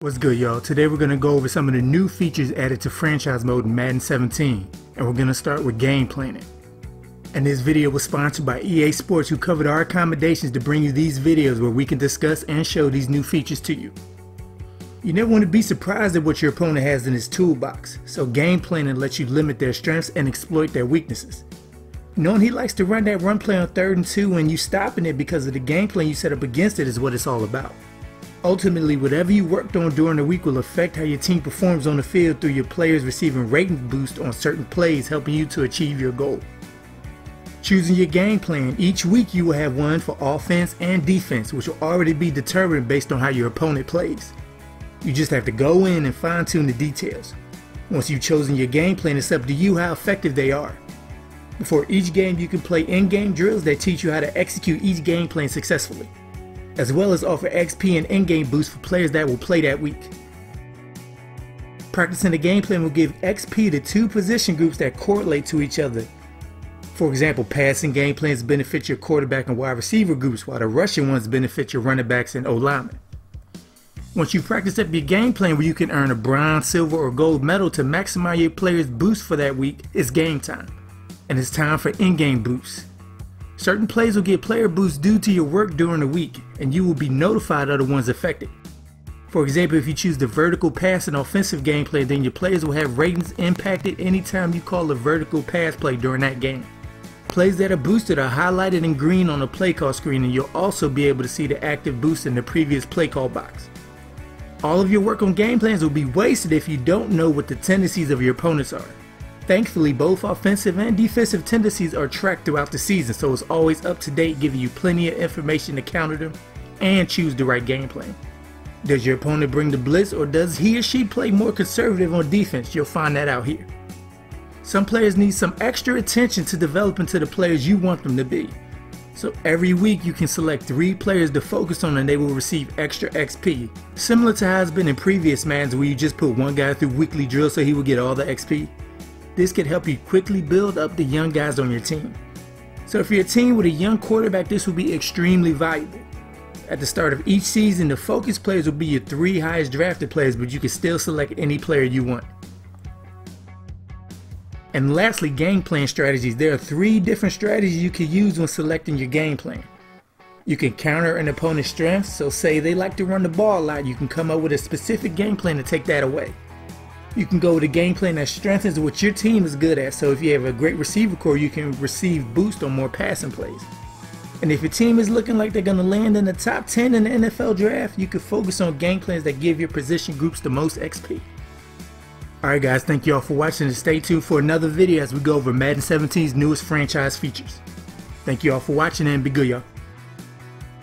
What's good, y'all? Today we're going to go over some of the new features added to franchise mode in Madden 17, and we're going to start with game planning. And this video was sponsored by EA Sports, who covered our accommodations to bring you these videos where we can discuss and show these new features to you. You never want to be surprised at what your opponent has in his toolbox, so game planning lets you limit their strengths and exploit their weaknesses. Knowing he likes to run that run play on 3rd and 2 and you stopping it because of the game plan you set up against it is what it's all about. Ultimately, whatever you worked on during the week will affect how your team performs on the field through your players receiving rating boost on certain plays, helping you to achieve your goal. Choosing your game plan, each week you will have one for offense and defense, which will already be determined based on how your opponent plays. You just have to go in and fine-tune the details. Once you've chosen your game plan, it's up to you how effective they are. Before each game, you can play in-game drills that teach you how to execute each game plan successfully, as well as offer XP and in-game boosts for players that will play that week. Practicing the game plan will give XP to 2 position groups that correlate to each other. For example, passing game plans benefit your quarterback and wide receiver groups, while the rushing ones benefit your running backs and O-linemen. Once you practice up your game plan where you can earn a bronze, silver, or gold medal to maximize your players' boost for that week, it's game time. And it's time for in-game boosts. Certain plays will get player boosts due to your work during the week, and you will be notified of the ones affected. For example, if you choose the vertical pass and offensive gameplay, then your players will have ratings impacted anytime you call a vertical pass play during that game. Plays that are boosted are highlighted in green on the play call screen, and you'll also be able to see the active boost in the previous play call box. All of your work on game plans will be wasted if you don't know what the tendencies of your opponents are. Thankfully, both offensive and defensive tendencies are tracked throughout the season, so it's always up to date, giving you plenty of information to counter them and choose the right game plan. Does your opponent bring the blitz, or does he or she play more conservative on defense? You'll find that out here. Some players need some extra attention to develop into the players you want them to be. So every week you can select 3 players to focus on and they will receive extra XP. Similar to how it's been in previous Maddens where you just put one guy through weekly drills so he will get all the XP. This could help you quickly build up the young guys on your team. So if you're a team with a young quarterback, this will be extremely valuable. At the start of each season, the focus players will be your 3 highest drafted players, but you can still select any player you want. And lastly, game plan strategies. There are 3 different strategies you can use when selecting your game plan. You can counter an opponent's strengths, so say they like to run the ball a lot, you can come up with a specific game plan to take that away. You can go with a game plan that strengthens what your team is good at, so if you have a great receiver core, you can receive boost on more passing plays. And if your team is looking like they're going to land in the top 10 in the NFL draft, you can focus on game plans that give your position groups the most XP. Alright guys, thank you all for watching, and stay tuned for another video as we go over Madden 17's newest franchise features. Thank you all for watching, and be good, y'all.